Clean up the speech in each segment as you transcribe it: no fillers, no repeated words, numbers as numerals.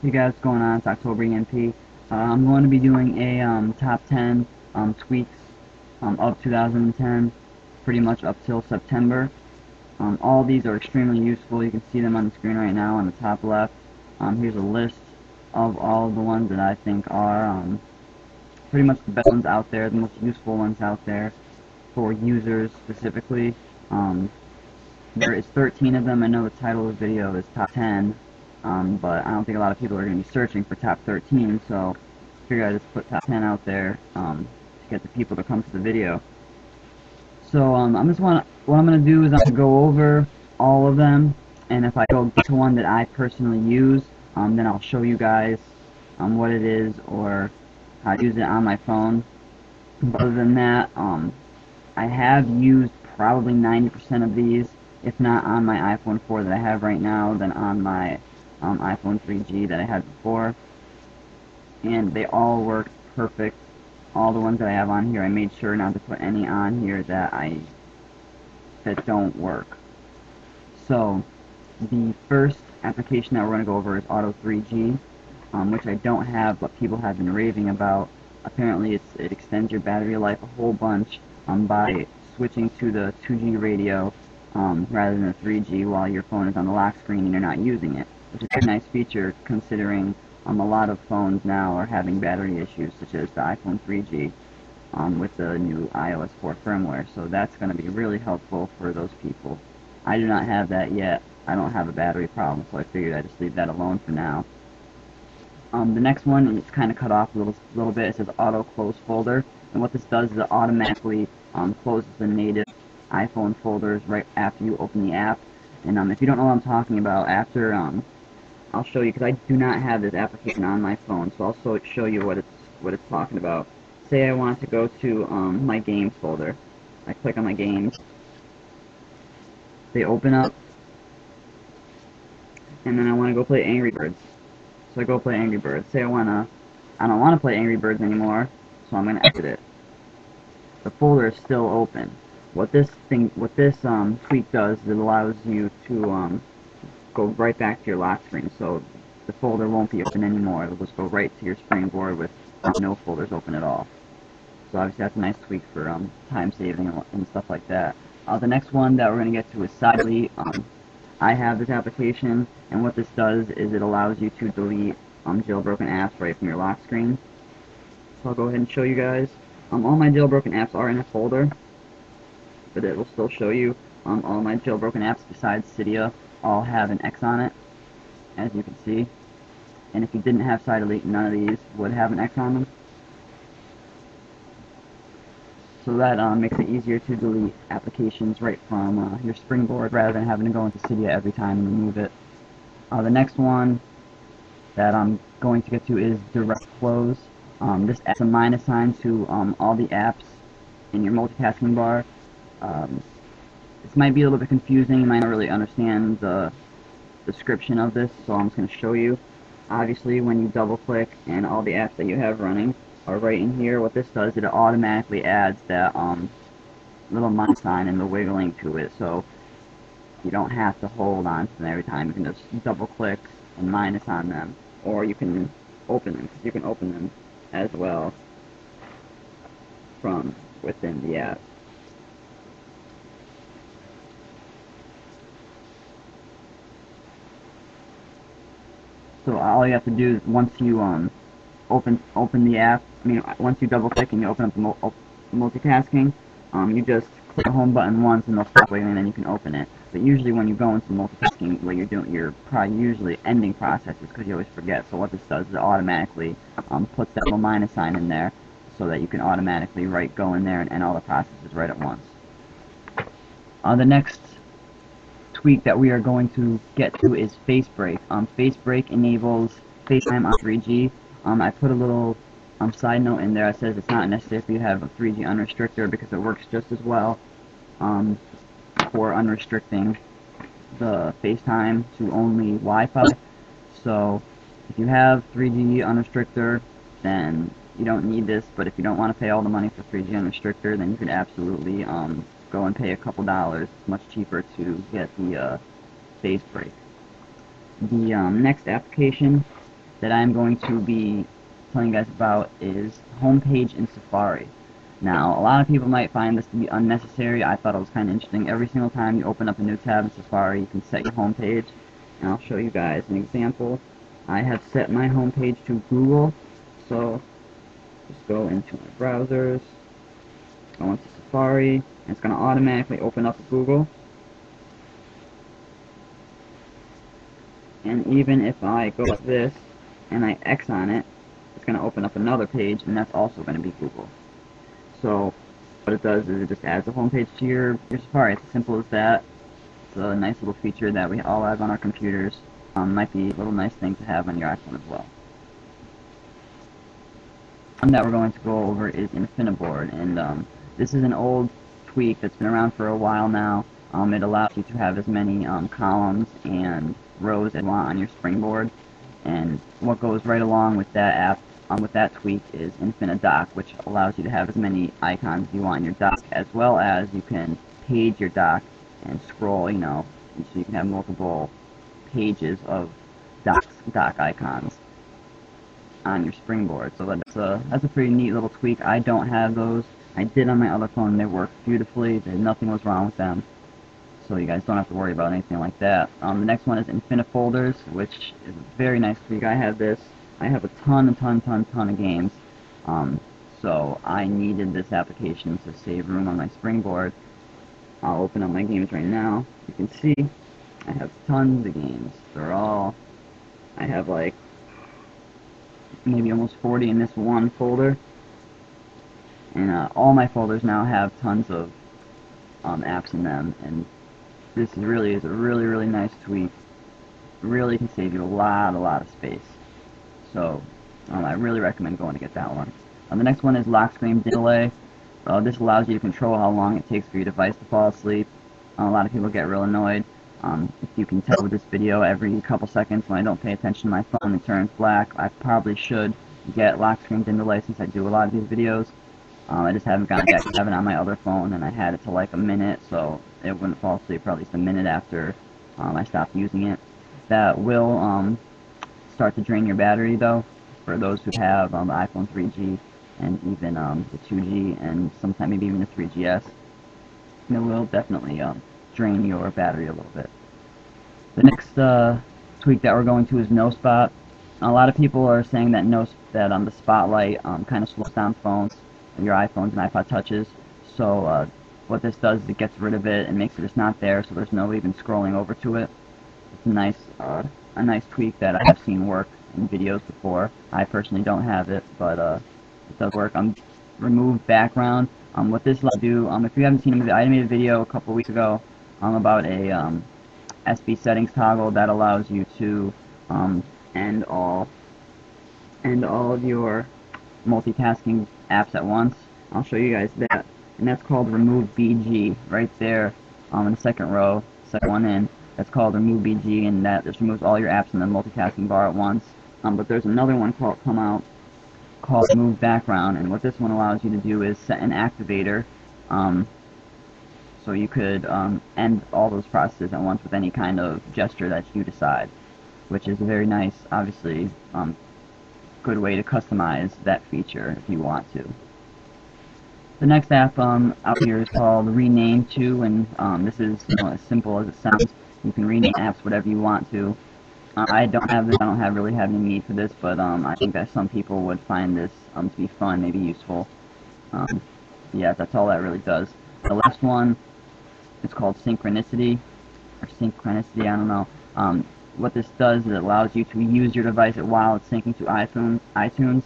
Hey guys, what's going on? It's October EMP. I'm going to be doing a top 10 tweaks of 2010, pretty much up till September. All these are extremely useful. You can see them on the screen right now on the top left. Here's a list of all of the ones that I think are pretty much the best ones out there, the most useful ones out there for users specifically. There is 13 of them. I know the title of the video is top 10. But I don't think a lot of people are going to be searching for top 13, so I figured I'd just put top 10 out there to get the people to come to the video. So what I'm going to do is I'm going to go over all of them, and if I go to one that I personally use, then I'll show you guys what it is or how to use it on my phone. But other than that, I have used probably 90% of these, if not on my iPhone 4 that I have right now, then on my iPhone 3G that I had before, and they all work perfect. All the ones that I have on here, I made sure not to put any on here that don't work. So the first application that we're going to go over is Auto 3G, which I don't have, but people have been raving about. Apparently it extends your battery life a whole bunch by switching to the 2G radio rather than the 3G while your phone is on the lock screen and you're not using it, which is a nice feature considering a lot of phones now are having battery issues, such as the iPhone 3G with the new iOS 4 firmware. So that's going to be really helpful for those people. I do not have that yet. I don't have a battery problem, so I figured I'd just leave that alone for now. The next one is kind of cut off a little bit. It says AutoClose Folder, and what this does is it automatically closes the native iPhone folders right after you open the app. And if you don't know what I'm talking about, after I'll show you, because I do not have this application on my phone, so I'll show you what it's talking about. Say I want to go to my games folder. I click on my games. They open up, and then I want to go play Angry Birds. So I go play Angry Birds. Say I don't want to play Angry Birds anymore, so I'm going to exit it. The folder is still open. What this tweak does is it allows you to go right back to your lock screen, so the folder won't be open anymore. It'll just go right to your springboard with no folders open at all. So obviously that's a nice tweak for time saving and stuff like that. The next one that we're going to get to is Cydelete. I have this application, and what this does is it allows you to delete jailbroken apps right from your lock screen. So I'll go ahead and show you guys. All my jailbroken apps are in a folder, but it will still show you all my jailbroken apps besides Cydia all have an X on it, as you can see. And if you didn't have Cydelete, none of these would have an X on them. So that makes it easier to delete applications right from your springboard rather than having to go into Cydia every time and remove it. The next one that I'm going to get to is Direct Close. This adds a minus sign to all the apps in your multitasking bar. This might be a little bit confusing. You might not really understand the description of this, so I'm just going to show you. Obviously, when you double click and all the apps that you have running are right in here, what this does is it automatically adds that little minus sign and the wiggling to it, so you don't have to hold on to them every time. You can just double click and minus on them, or you can open them, because you can open them as well from within the app. So all you have to do is once you open the app, once you double click and you open up the multitasking, you just click the home button once and they'll stop wiggling, and then you can open it. But usually when you go into multitasking, what you're probably usually ending processes because you always forget. So what this does is it automatically puts that little minus sign in there so that you can automatically go in there and end all the processes right at once. The next tweak that we are going to get to is FaceBreak. FaceBreak enables FaceTime on 3G. I put a little side note in there that says it's not necessary if you have a 3G unrestrictor because it works just as well for unrestricting the FaceTime to only Wi-Fi. So if you have 3G unrestrictor, then you don't need this, but if you don't want to pay all the money for 3G unrestrictor, then you could absolutely go and pay a couple dollars. It's much cheaper to get the FaceBreak. The next application that I'm going to be telling you guys about is homepage in Safari. Now, a lot of people might find this to be unnecessary. I thought it was kind of interesting. Every single time you open up a new tab in Safari, you can set your homepage. And I'll show you guys an example. I have set my homepage to Google, so just go into my browsers, go into Safari, and it's going to automatically open up Google. And even if I go like this and I X on it, it's going to open up another page, and that's also going to be Google. So what it does is it just adds a homepage to your Safari. It's as simple as that. It's a nice little feature that we all have on our computers. Might be a little nice thing to have on your iPhone as well. One that we're going to go over is Infiniboard, and this is an old tweak that's been around for a while now. It allows you to have as many columns and rows as you want on your springboard, and what goes right along with that app, with that tweak, is Infinidock, which allows you to have as many icons as you want in your dock, as well as you can page your dock and scroll, you know, so you can have multiple pages of dock icons on your springboard. So that's a pretty neat little tweak. I don't have those. I did on my other phone, and they worked beautifully. Nothing was wrong with them, so you guys don't have to worry about anything like that. The next one is Infinifolders, which is a very nice tweak. I have this. I have a ton of games, so I needed this application to save room on my springboard. I'll open up my games right now. You can see I have tons of games. I have like maybe almost 40 in this one folder, and all my folders now have tons of apps in them, and this is a really nice tweak. Really can save you a lot of space. So I really recommend going to get that one. The next one is Lockscreen DimDelay. This allows you to control how long it takes for your device to fall asleep. A lot of people get real annoyed. If you can tell with this video, every couple seconds when I don't pay attention to my phone, it turns black. I probably should get Lockscreen DimDelay since I do a lot of these videos. I just haven't gotten it yet. I have it on my other phone, and I had it to like a minute, so it wouldn't fall asleep for at least a minute after I stopped using it. That will start to drain your battery, though, for those who have the iPhone 3G and even the 2G and sometime maybe even the 3GS. It will definitely drain your battery a little bit. The next tweak that we're going to is No Spot. A lot of people are saying that the spotlight kind of slows down phones, your iPhones and iPod touches. So what this does is it gets rid of it and makes it just not there, so there's no even scrolling over to it. It's a nice tweak that I have seen work in videos before. I personally don't have it, but it does work. Remove background. What this will do, if you haven't seen it, I made a video a couple weeks ago about a SB settings toggle that allows you to end all of your multitasking apps at once. I'll show you guys that, and that's called Remove BG right there in the second row, second one in. That's called Remove BG, and that just removes all your apps in the multitasking bar at once. But there's another one called Remove Background, and what this one allows you to do is set an activator, so you could end all those processes at once with any kind of gesture that you decide, which is a very nice, obviously, good way to customize that feature if you want to. The next app out here is called Rename To, and this is as simple as it sounds. You can rename apps whatever you want to. I don't have this. I don't really have any need for this, but I think that some people would find this to be fun, maybe useful. Yeah, that's all that really does. The last one is called Synchronicity, or Synchronicity, I don't know. What this does is it allows you to use your device while it's syncing to iTunes.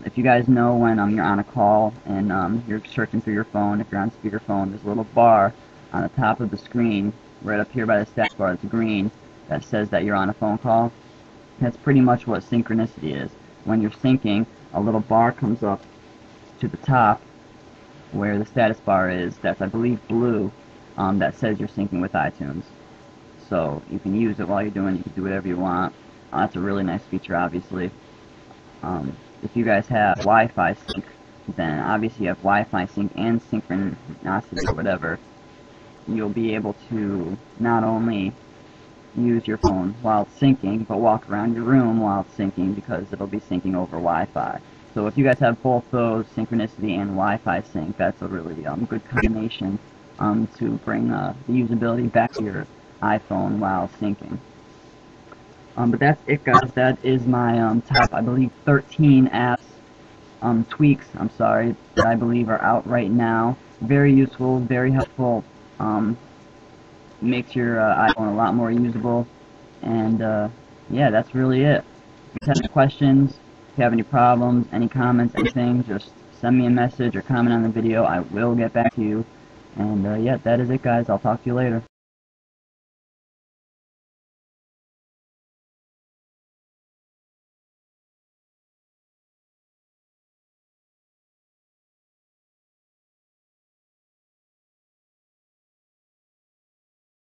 If you guys know when you're on a call and you're searching through your phone, if you're on speakerphone, there's a little bar on the top of the screen, right up here by the status bar, it's green, that says that you're on a phone call. That's pretty much what Synchronicity is. When you're syncing, a little bar comes up to the top where the status bar is, that's I believe blue, that says you're syncing with iTunes. So you can use it while you're doing it, you can do whatever you want. That's a really nice feature, obviously. If you guys have Wi-Fi sync, then obviously you have Wi-Fi sync and Synchronicity or whatever. You'll be able to not only use your phone while it's syncing, but walk around your room while it's syncing because it'll be syncing over Wi-Fi. So if you guys have both those, Synchronicity and Wi-Fi sync, that's a really good combination to bring the usability back to your iPhone while syncing. But that's it, guys. That is my top, I believe, 13 apps, tweaks, that I believe are out right now. Very useful, very helpful. Makes your iPhone a lot more usable. And yeah, that's really it. If you have any questions, if you have any problems, any comments, anything, just send me a message or comment on the video. I will get back to you. And yeah, that is it, guys. I'll talk to you later.